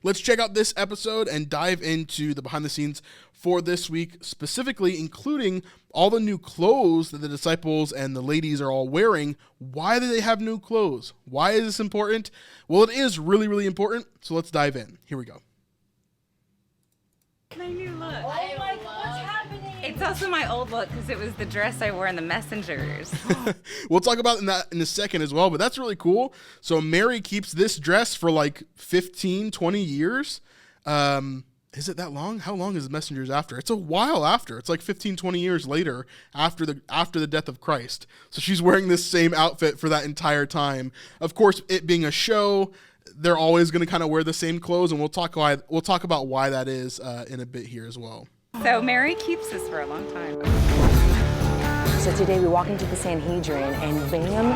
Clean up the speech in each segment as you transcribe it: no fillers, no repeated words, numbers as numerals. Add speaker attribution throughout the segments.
Speaker 1: Let's check out this episode and dive into the behind the scenes for this week, specifically including all the new clothes that the disciples and the ladies are all wearing. Why do they have new clothes? Why is this important? Well, it is really, really important. So let's dive in. Here we go.
Speaker 2: My new look.
Speaker 3: Oh my, what's happening?
Speaker 2: It's also my old look because it was the dress I wore in the Messengers.
Speaker 1: We'll talk about that in a second as well, but that's really cool. So Mary keeps this dress for like 15, 20 years. Is it that long? How long is the Messengers after? It's a while after. It's like 15, 20 years later after the death of Christ. So she's wearing this same outfit for that entire time. Of course, it being a show, they're always going to kind of wear the same clothes, and we'll talk about why that is in a bit here as well.
Speaker 2: So Mary keeps this for a long time.
Speaker 3: So today we walk into the Sanhedrin and bam,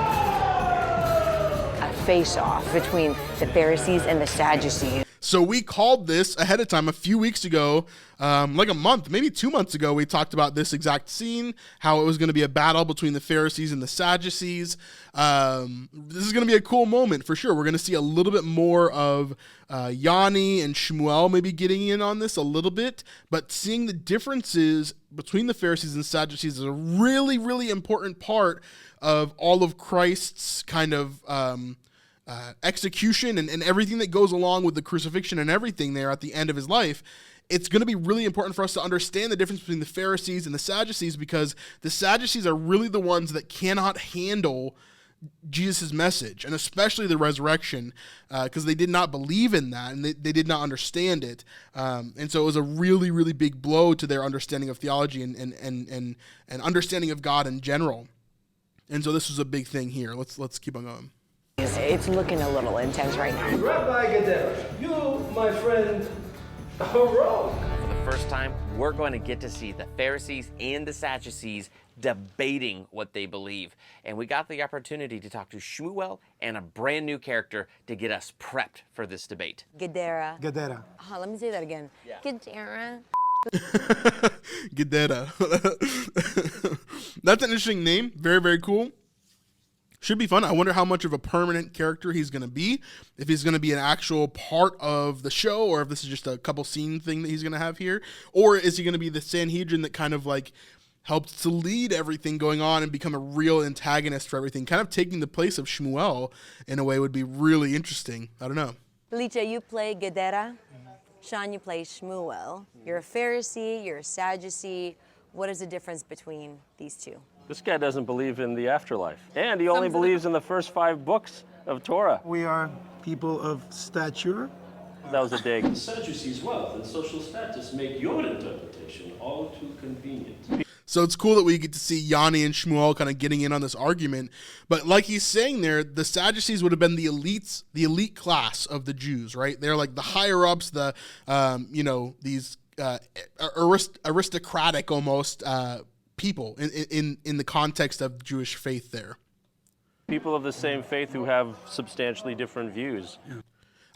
Speaker 3: a face-off between the Pharisees and the Sadducees.
Speaker 1: So we called this ahead of time a few weeks ago, like a month, maybe 2 months ago. We talked about this exact scene, how it was going to be a battle between the Pharisees and the Sadducees. This is going to be a cool moment for sure. We're going to see a little bit more of Yanni and Shmuel maybe getting in on this a little bit, but seeing the differences between the Pharisees and Sadducees is a really, really important part of all of Christ's kind of execution and everything that goes along with the crucifixion and everything there at the end of his life. It's going to be really important for us to understand the difference between the Pharisees and the Sadducees, because the Sadducees are really the ones that cannot handle Jesus' message, and especially the resurrection, because they did not believe in that and they did not understand it. And so it was a really, really big blow to their understanding of theology and understanding of God in general. And so this was a big thing here. Let's keep on going.
Speaker 3: It's looking a little intense right now.
Speaker 4: Rabbi Gadara, you, my friend, are wrong.
Speaker 5: For the first time, we're going to get to see the Pharisees and the Sadducees debating what they believe. And we got the opportunity to talk to Shmuel and a brand new character to get us prepped for this debate.
Speaker 3: Gadara.
Speaker 6: Gadara.
Speaker 3: Let me say that again. Yeah. Gadara.
Speaker 1: Gadara. That's an interesting name. Very, very cool. Should be fun. I wonder how much of a permanent character he's going to be, if he's going to be an actual part of the show, or if this is just a couple scene thing that he's going to have here, or is he going to be the Sanhedrin that kind of like helps to lead everything going on and become a real antagonist for everything, kind of taking the place of Shmuel in a way would be really interesting. I don't know.
Speaker 3: Licha, you play Gadara. Sean, you play Shmuel. You're a Pharisee, you're a Sadducee. What is the difference between these two?
Speaker 7: This guy doesn't believe in the afterlife. And he only believes in the first 5 books of Torah.
Speaker 6: We are people of stature.
Speaker 7: That was a dig.
Speaker 4: The Sadducees' wealth and social status make your interpretation all too convenient.
Speaker 1: So it's cool that we get to see Yanni and Shmuel kind of getting in on this argument. But like he's saying there, the Sadducees would have been the elite class of the Jews, right? They're like the higher ups, the, these aristocratic almost people in the context of Jewish faith there.
Speaker 7: People of the same faith who have substantially different views.
Speaker 1: Yeah.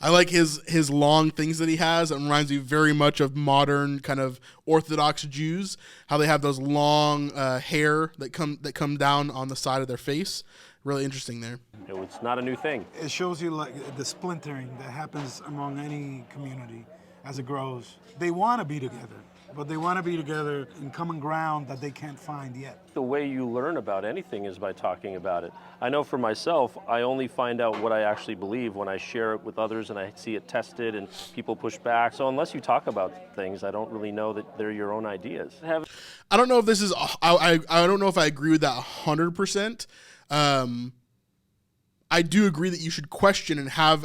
Speaker 1: I like his long things that he has. It reminds me very much of modern kind of Orthodox Jews, how they have those long hair that come down on the side of their face. Really interesting there.
Speaker 7: It's not a new thing.
Speaker 6: It shows you like the splintering that happens among any community as it grows. They want to be together, but they want to be together in common ground that they can't find yet.
Speaker 7: The way you learn about anything is by talking about it. I know for myself, I only find out what I actually believe when I share it with others and I see it tested and people push back. So unless you talk about things, I don't really know that they're your own ideas.
Speaker 1: I don't know if this is, I don't know if I agree with that 100%. I do agree that you should question and have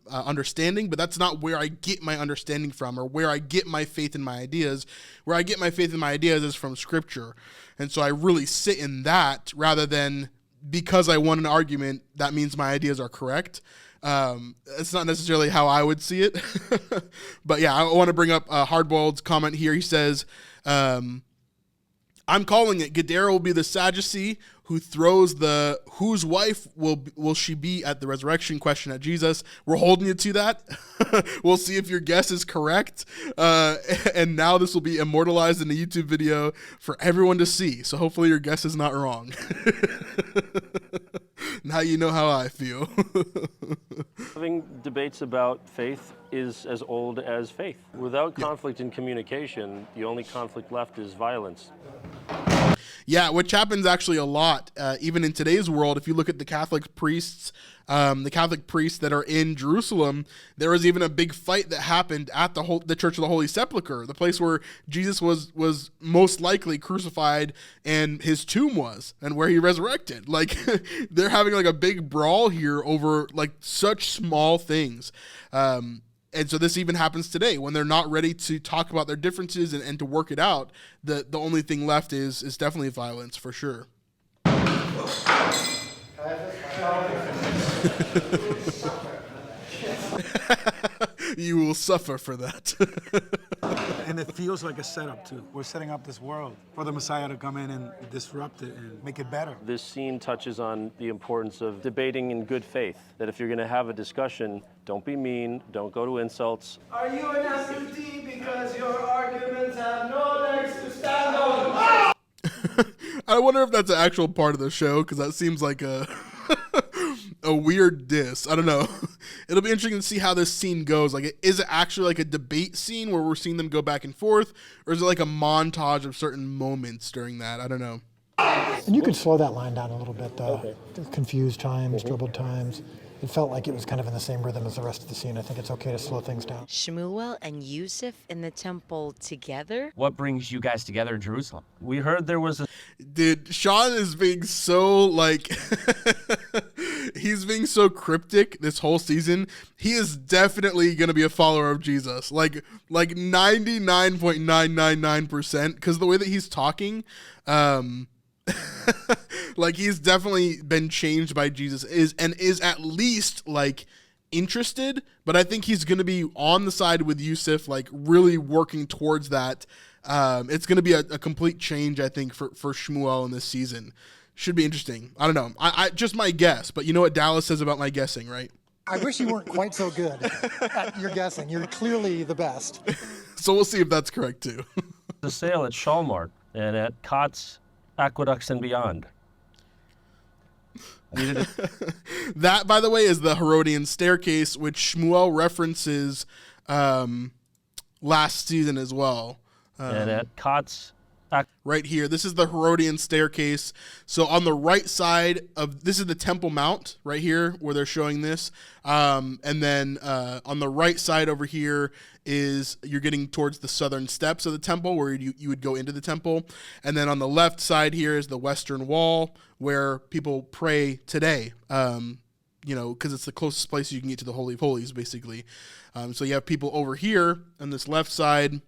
Speaker 1: understanding, but that's not where I get my understanding from or where I get my faith in my ideas. Where I get my faith in my ideas is from Scripture. And so I really sit in that rather than because I won an argument, that means my ideas are correct. It's not necessarily how I would see it. But yeah, I want to bring up Hardboiled's comment here. He says, I'm calling it, Gadara will be the Sadducee who throws the whose wife will she be at the resurrection question at Jesus. We're holding you to that. We'll see if your guess is correct. And now this will be immortalized in a YouTube video for everyone to see. So hopefully your guess is not wrong. Now you know how I feel.
Speaker 7: Having debates about faith is as old as faith. Without conflict and communication, the only conflict left is violence.
Speaker 1: Yeah, which happens actually a lot, even in today's world. If you look at the Catholic priests that are in Jerusalem, there was even a big fight that happened at the Church of the Holy Sepulchre, the place where Jesus was most likely crucified and his tomb was, and where he resurrected. Like, they're having like a big brawl here over like such small things. And so this even happens today when they're not ready to talk about their differences and to work it out. The only thing left is definitely violence, for sure. You will suffer for that.
Speaker 6: And it feels like a setup too. We're setting up this world for the Messiah to come in and disrupt it and make it better.
Speaker 7: This scene touches on the importance of debating in good faith, that if you're going to have a discussion, don't be mean, don't go to insults.
Speaker 8: Are you an amputee because your arguments have no legs to stand on?
Speaker 1: I wonder if that's an actual part of the show, because that seems like a weird diss. I don't know. It'll be interesting to see how this scene goes. Like, is it actually like a debate scene where we're seeing them go back and forth, or is it like a montage of certain moments during that? I don't know.
Speaker 9: And you could slow that line down a little bit, though. Okay. Confused times, troubled times. It felt like it was kind of in the same rhythm as the rest of the scene. I think it's okay to slow things down.
Speaker 10: Shmuel and Yusuf in the temple together?
Speaker 11: What brings you guys together in Jerusalem?
Speaker 7: We heard there was a...
Speaker 1: Dude, Sean is being so, like... he's being so cryptic this whole season. He is definitely going to be a follower of Jesus. Like 99.999%. Because the way that he's talking... like, he's definitely been changed by Jesus, is at least like interested, but I think he's going to be on the side with Yusuf, like really working towards that. It's going to be a complete change, I think, for Shmuel in this season. Should be interesting. I don't know. I just my guess, but you know what Dallas says about my guessing, right?
Speaker 9: I wish you weren't quite so good at your guessing. You're clearly the best. So
Speaker 1: we'll see if that's correct too.
Speaker 7: The sale at Shallmart and at Cott's Aqueducts and Beyond.
Speaker 1: That, by the way, is the Herodian Staircase, which Shmuel references last season as well.
Speaker 7: And at Cott's.
Speaker 1: Right here. This is the Herodian Staircase. So on the right side of, this is the Temple Mount right here where they're showing this. And then on the right side over here is, you're getting towards the southern steps of the temple where you would go into the temple. And then on the left side here is the Western Wall where people pray today. You know, because it's the closest place you can get to the Holy of Holies, basically. So you have people over here on this left side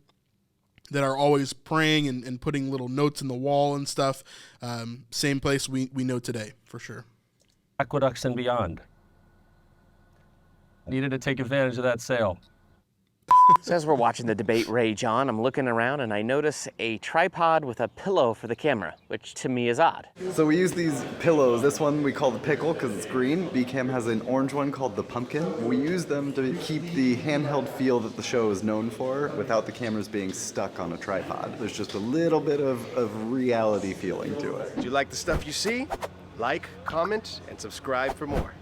Speaker 1: that are always praying and putting little notes in the wall and stuff. Same place we know today, for sure.
Speaker 7: Aqueducts and Beyond. Needed to take advantage of that sale.
Speaker 5: So as we're watching the debate rage on, I'm looking around and I notice a tripod with a pillow for the camera, which to me is odd.
Speaker 12: So we use these pillows. This one we call the pickle because it's green. BCAM has an orange one called the pumpkin. We use them to keep the handheld feel that the show is known for without the cameras being stuck on a tripod. There's just a little bit of reality feeling to it.
Speaker 13: Do you like the stuff you see? Like, comment, and subscribe for more.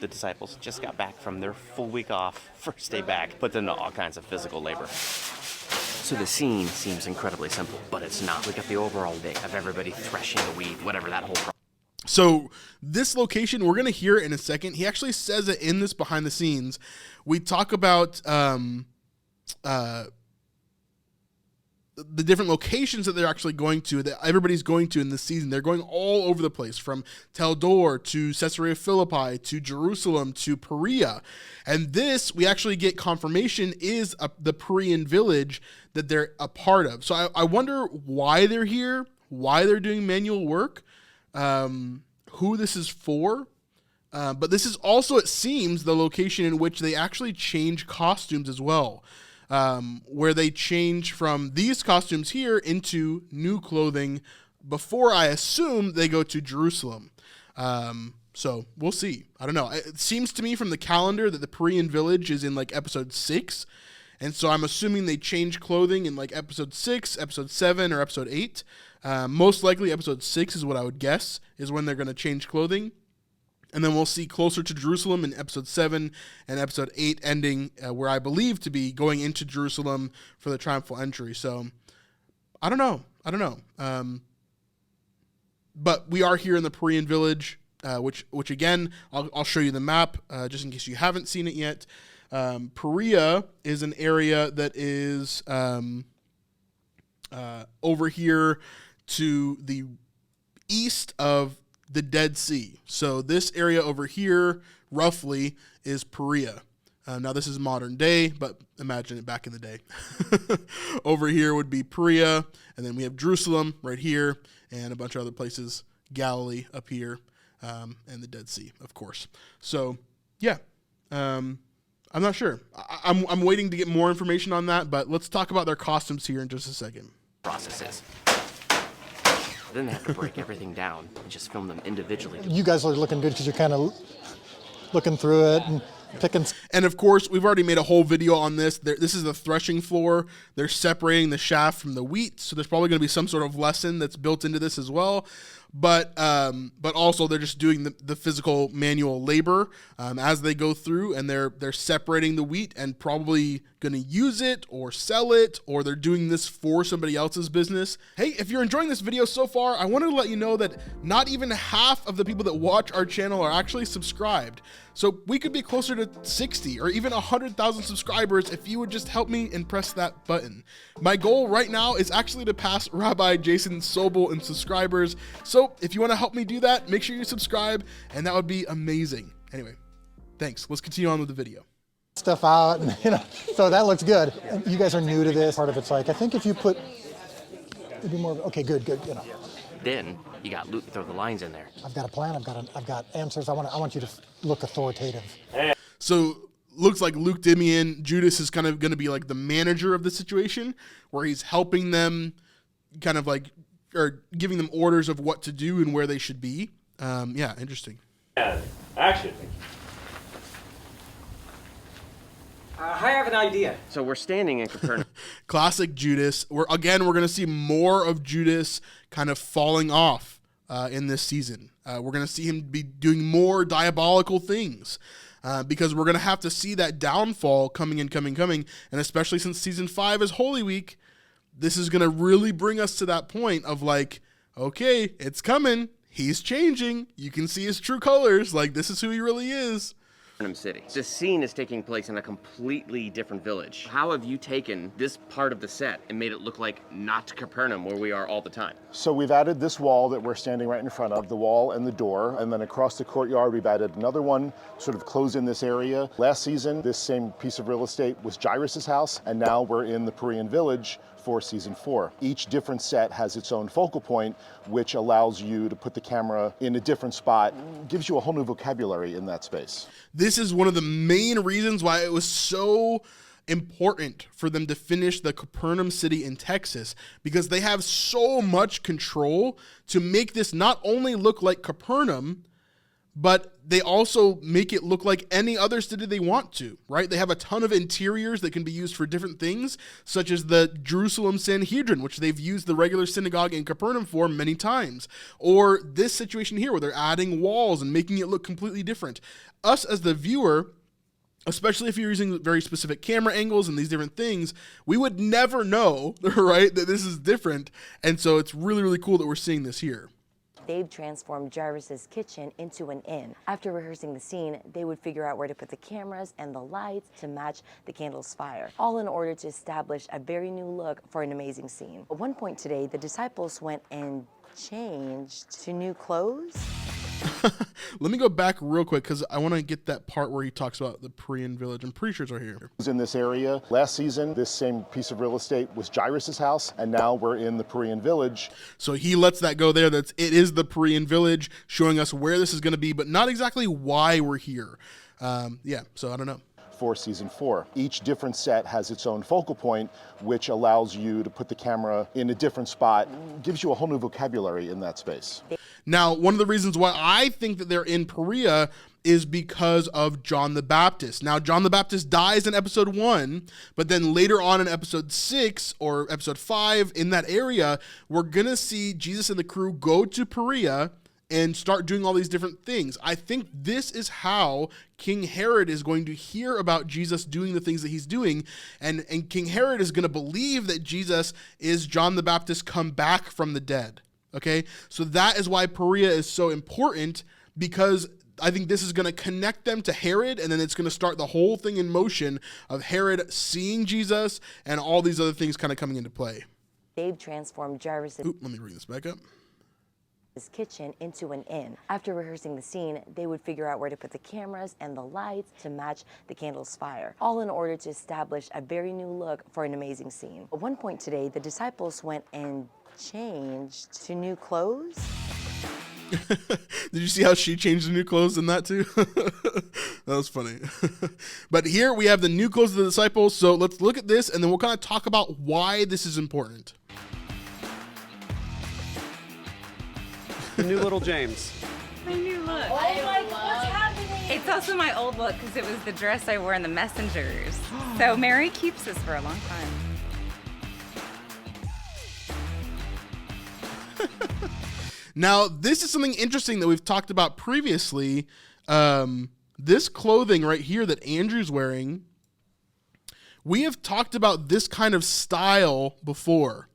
Speaker 5: The disciples just got back from their full week off, first day back, put them to all kinds of physical labor. So the scene seems incredibly simple, but it's not. We got the overall day of everybody threshing the wheat, whatever that whole process.
Speaker 1: So this location, we're going to hear it in a second. He actually says it in this behind the scenes. We talk about the different locations that they're actually going to, that everybody's going to in this season. They're going all over the place, from Tel Dor to Caesarea Philippi to Jerusalem to Perea. And this, we actually get confirmation, is the Perean village that they're a part of. So I wonder why they're here, why they're doing manual work, who this is for. But this is also, it seems, the location in which they actually change costumes as well. Where they change from these costumes here into new clothing before, I assume, they go to Jerusalem. So we'll see. I don't know. It seems to me from the calendar that the Perean village is in like episode 6. And so I'm assuming they change clothing in like episode 6, episode 7, or episode 8. Most likely episode 6 is what I would guess is when they're going to change clothing. And then we'll see Closer to Jerusalem in episode 7 and episode 8 ending where I believe to be going into Jerusalem for the triumphal entry. So I don't know. But we are here in the Perean village, which again, I'll show you the map just in case you haven't seen it yet. Perea is an area that is over here to the east of the Dead Sea. So this area over here, roughly, is Perea. Now this is modern day, but imagine it back in the day. Over here would be Perea, and then we have Jerusalem right here, and a bunch of other places, Galilee up here, and the Dead Sea, of course. So, yeah, I'm not sure. I'm waiting to get more information on that, but let's talk about their costumes here in just a second.
Speaker 11: Processes. Then they have to break everything down and just film them individually.
Speaker 9: You guys are looking good because you're kind of looking through it and picking.
Speaker 1: And of course, we've already made a whole video on this. This is the threshing floor. They're separating the chaff from the wheat, so there's probably going to be some sort of lesson that's built into this as well. But also they're just doing the physical manual labor as they go through, and they're separating the wheat and probably going to use it or sell it, or they're doing this for somebody else's business. Hey, if you're enjoying this video so far, I wanted to let you know that not even half of the people that watch our channel are actually subscribed. So we could be closer to 60 or even 100,000 subscribers if you would just help me and press that button. My goal right now is actually to pass Rabbi Jason Sobel in subscribers. So if you want to help me do that, make sure you subscribe, and that would be amazing. Anyway, thanks. Let's continue on with the video.
Speaker 9: Stuff out, and, so that looks good. And you guys are new to this. Part of it's like, I think if you put, it'd be more, okay, good.
Speaker 11: Then you got Luke throw the lines in there.
Speaker 9: I've got a plan. I've got answers. I want you to look authoritative.
Speaker 1: So looks like Luke Dimian, Judas is kind of going to be like the manager of the situation, where he's helping them, kind of like, or giving them orders of what to do and where they should be. Yeah, interesting.
Speaker 4: Action.
Speaker 14: I have an idea.
Speaker 11: So we're standing in Capernaum.
Speaker 1: Classic Judas. We're going to see more of Judas kind of falling off in this season. We're going to see him be doing more diabolical things because we're going to have to see that downfall coming. And especially since season 5 is Holy Week, this is going to really bring us to that point of like, okay, it's coming. He's changing. You can see his true colors. Like, this is who he really is.
Speaker 11: City. This scene is taking place in a completely different village. How have you taken this part of the set and made it look like not Capernaum, where we are all the time?
Speaker 15: So we've added this wall that we're standing right in front of, the wall and the door, and then across the courtyard we've added another one, sort of close in this area. Last season, this same piece of real estate was Jairus' house, and now we're in the Perean village for season 4. Each different set has its own focal point, which allows you to put the camera in a different spot, gives you a whole new vocabulary in that space.
Speaker 1: This is one of the main reasons why it was so important for them to finish the Capernaum city in Texas, because they have so much control to make this not only look like Capernaum, but they also make it look like any other city they want to, right? They have a ton of interiors that can be used for different things, such as the Jerusalem Sanhedrin, which they've used the regular synagogue in Capernaum for many times. Or this situation here where they're adding walls and making it look completely different. Us as the viewer, especially if you're using very specific camera angles and these different things, we would never know, right, that this is different. And so it's really, really cool that we're seeing this here.
Speaker 3: They've transformed Jairus' kitchen into an inn. After rehearsing the scene, they would figure out where to put the cameras and the lights to match the candle's fire, all in order to establish a very new look for an amazing scene. At one point today, the disciples went and changed to new clothes.
Speaker 1: Let me go back real quick because I want to get that part where he talks about the Perean village. I'm pretty sure it's right here.
Speaker 15: It was in this area. Last season, this same piece of real estate was Jairus' house, and now we're in the Perean village.
Speaker 1: So he lets that go there. It is the Perean village, showing us where this is going to be, but not exactly why we're here. Yeah, so I don't know.
Speaker 15: For season 4. Each different set has its own focal point, which allows you to put the camera in a different spot, gives you a whole new vocabulary in that space.
Speaker 1: Now, one of the reasons why I think that they're in Perea is because of John the Baptist. Now, John the Baptist dies in episode 1, but then later on in episode 6 or episode 5 in that area, we're going to see Jesus and the crew go to Perea and start doing all these different things. I think this is how King Herod is going to hear about Jesus doing the things that he's doing, and King Herod is going to believe that Jesus is John the Baptist come back from the dead. Okay, so that is why Perea is so important, because I think this is going to connect them to Herod, and then it's going to start the whole thing in motion of Herod seeing Jesus and all these other things kind of coming into play.
Speaker 3: They've transformed Jairus'
Speaker 1: Let me bring this back up.
Speaker 3: his kitchen into an inn. After rehearsing the scene, they would figure out where to put the cameras and the lights to match the candle's fire, all in order to establish a very new look for an amazing scene. At one point today, the disciples went and changed to new clothes.
Speaker 1: Did you see how she changed the new clothes in that too? That was funny. But here we have the new clothes of the disciples. So let's look at this, and then we'll kind of talk about why this is important.
Speaker 16: The new little James.
Speaker 2: My new look.
Speaker 3: Oh my, what's happening?
Speaker 2: It's also my old look because it was the dress I wore in the messengers. So Mary keeps this for a long time.
Speaker 1: Now, this is something interesting that we've talked about previously. This clothing right here that Andrew's wearing, we have talked about this kind of style before,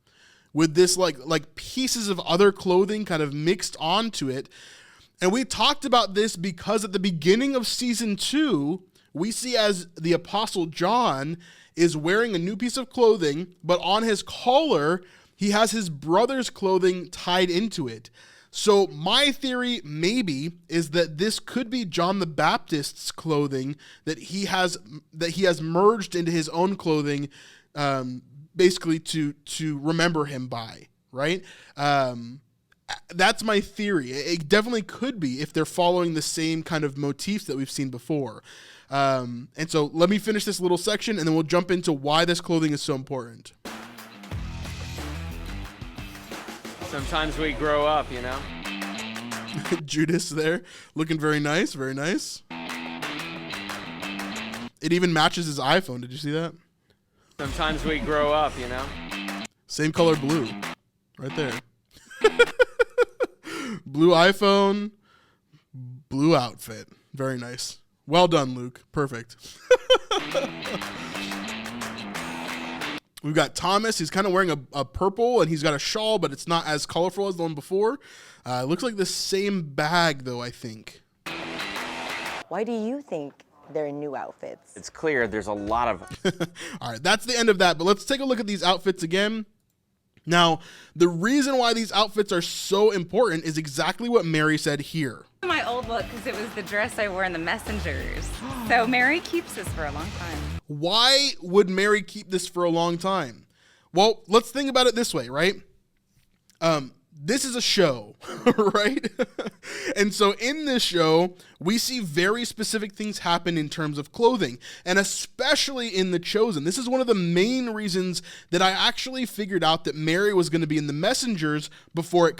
Speaker 1: with this like pieces of other clothing kind of mixed onto it. And we talked about this because at the beginning of season 2, we see as the Apostle John is wearing a new piece of clothing, but on his collar, he has his brother's clothing tied into it. So my theory maybe is that this could be John the Baptist's clothing that he has merged into his own clothing, basically to remember him by, right? That's my theory. It definitely could be if they're following the same kind of motifs that we've seen before. And so let me finish this little section, and then we'll jump into why this clothing is so important.
Speaker 5: Sometimes we grow up, you know?
Speaker 1: Judas there, looking very nice, very nice. It even matches his iPhone. Did you see that?
Speaker 5: Sometimes we grow up, you know?
Speaker 1: Same color blue, right there. Blue iPhone, blue outfit. Very nice. Well done, Luke. Perfect. We've got Thomas. He's kind of wearing a purple, and he's got a shawl, but it's not as colorful as the one before. It looks like the same bag, though, I think.
Speaker 3: Why do you think they're new outfits?
Speaker 5: It's clear there's a lot of...
Speaker 1: All right, that's the end of that, but let's take a look at these outfits again. Now, the reason why these outfits are so important is exactly what Mary said here.
Speaker 2: My old look because it was the dress I wore in the messengers. So Mary keeps this for a long time.
Speaker 1: Why would Mary keep this for a long time? Well, let's think about it this way, right? This is a show, right? And so in this show, we see very specific things happen in terms of clothing, and especially in The Chosen. This is one of the main reasons that I actually figured out that Mary was going to be in the messengers before it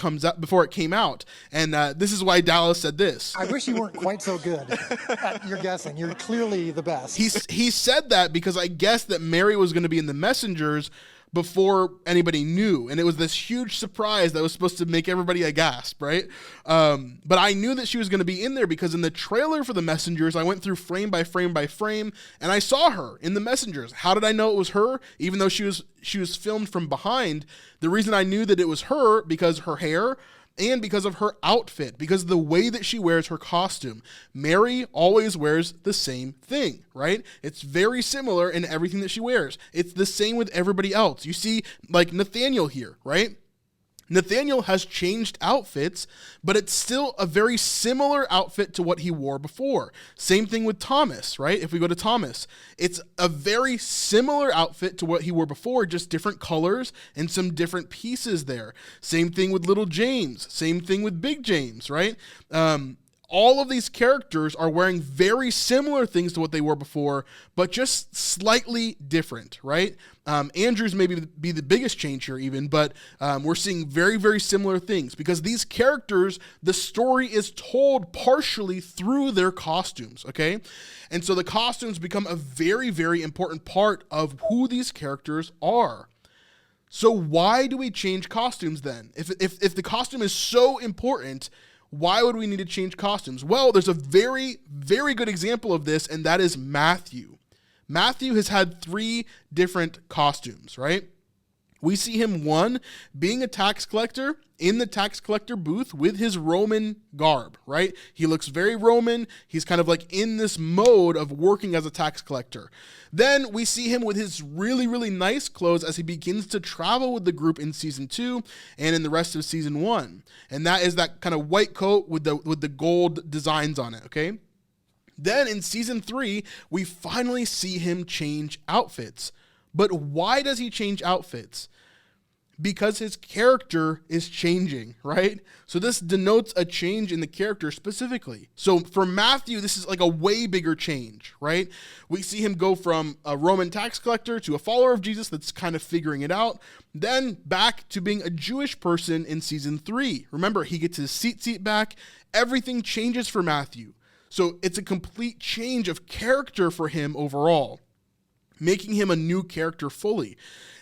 Speaker 1: came out. And this is why Dallas said this.
Speaker 9: I wish you weren't quite so good at your guessing. You're clearly the best.
Speaker 1: He said that because I guessed that Mary was going to be in the messengers before anybody knew, and it was this huge surprise that was supposed to make everybody a gasp, right? But I knew that she was going to be in there because in the trailer for the Messengers, I went through frame by frame by frame, and I saw her in the Messengers. How did I know it was her? Even though she was filmed from behind, the reason I knew that it was her because her hair and because of her outfit, because of the way that she wears her costume. Mary always wears the same thing, right? It's very similar in everything that she wears. It's the same with everybody else. You see, like Nathaniel here, right? Nathaniel has changed outfits, but it's still a very similar outfit to what he wore before. Same thing with Thomas, right? If we go to Thomas, it's a very similar outfit to what he wore before, just different colors and some different pieces there. Same thing with little James. Same thing with big James, right? All of these characters are wearing very similar things to what they wore before, but just slightly different, right? Andrew's maybe be the biggest change here even, but we're seeing very, very similar things because these characters, the story is told partially through their costumes, okay? And so the costumes become a very, very important part of who these characters are. So why do we change costumes then? If the costume is so important, Why would we need to change costumes? Well, there's a very, very good example of this, and that is Matthew. Matthew has had 3 different costumes, right? We see him, one, being a tax collector in the tax collector booth with his Roman garb, right? He looks very Roman. He's kind of like in this mode of working as a tax collector. Then we see him with his really, really nice clothes as he begins to travel with the group in season 2 and in the rest of season 1. And that is that kind of white coat with the gold designs on it, okay? Then in season 3, we finally see him change outfits. But why does he change outfits? Because his character is changing, right? So this denotes a change in the character specifically. So for Matthew, this is like a way bigger change, right? We see him go from a Roman tax collector to a follower of Jesus that's kind of figuring it out, then back to being a Jewish person in season 3. Remember, he gets his seat back. Everything changes for Matthew. So it's a complete change of character for him overall, making him a new character fully.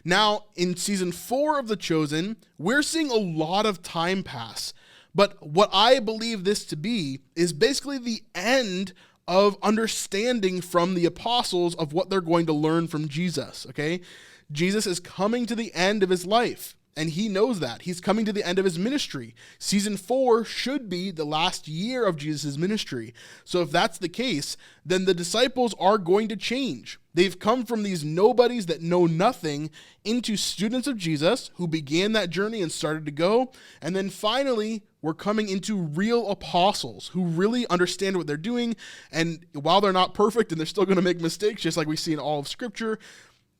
Speaker 1: Now, in season 4 of The Chosen, we're seeing a lot of time pass. But what I believe this to be is basically the end of understanding from the apostles of what they're going to learn from Jesus, okay? Jesus is coming to the end of his life, and he knows that. He's coming to the end of his ministry. Season 4 should be the last year of Jesus' ministry. So if that's the case, then the disciples are going to change. They've come from these nobodies that know nothing into students of Jesus who began that journey and started to go. And then finally, we're coming into real apostles who really understand what they're doing. And while they're not perfect and they're still going to make mistakes, just like we see in all of Scripture,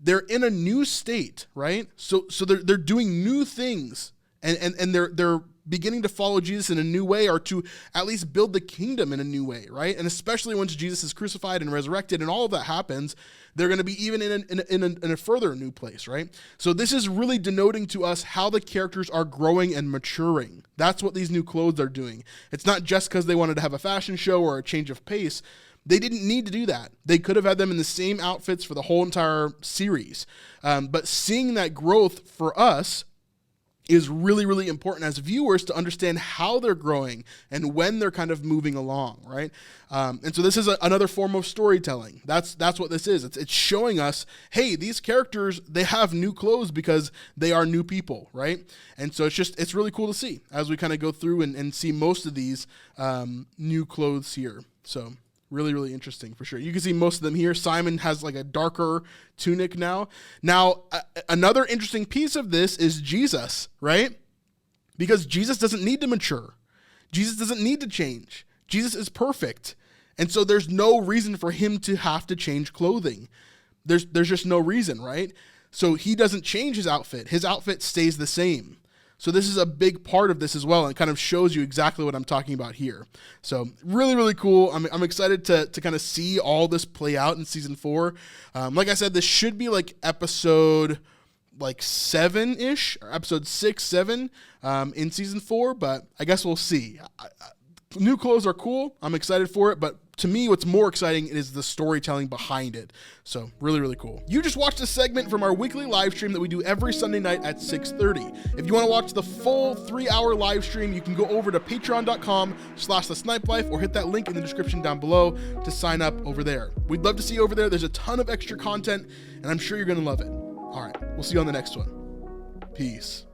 Speaker 1: they're in a new state, right? So they're doing new things, and they're beginning to follow Jesus in a new way, or to at least build the kingdom in a new way, right? And especially once Jesus is crucified and resurrected and all of that happens, they're going to be even in a further new place, right? So this is really denoting to us how the characters are growing and maturing. That's what these new clothes are doing. It's not just because they wanted to have a fashion show or a change of pace. They didn't need to do that. They could have had them in the same outfits for the whole entire series. But seeing that growth for us is really, really important as viewers to understand how they're growing and when they're kind of moving along, right? And so this is another form of storytelling. That's what this is. It's showing us, hey, these characters, they have new clothes because they are new people, right? And so it's really cool to see as we kind of go through and see most of these new clothes here. So really, really interesting for sure. You can see most of them here. Simon has like a darker tunic now. Now, another interesting piece of this is Jesus, right? Because Jesus doesn't need to mature. Jesus doesn't need to change. Jesus is perfect. And so there's no reason for him to have to change clothing. There's just no reason, right? So he doesn't change his outfit. His outfit stays the same. So this is a big part of this as well, and it kind of shows you exactly what I'm talking about here. So really, really cool. I'm excited to kind of see all this play out in season 4. Like I said, this should be like episode 7-ish, or episode 6, 7 in season 4, but I guess we'll see. New clothes are cool. I'm excited for it, but to me, what's more exciting is the storytelling behind it. So really, really cool. You just watched a segment from our weekly live stream that we do every Sunday night at 6:30. If you want to watch the full 3-hour live stream, you can go over to patreon.com/thesnipelife or hit that link in the description down below to sign up over there. We'd love to see you over there. There's a ton of extra content, and I'm sure you're going to love it. All right, we'll see you on the next one. Peace.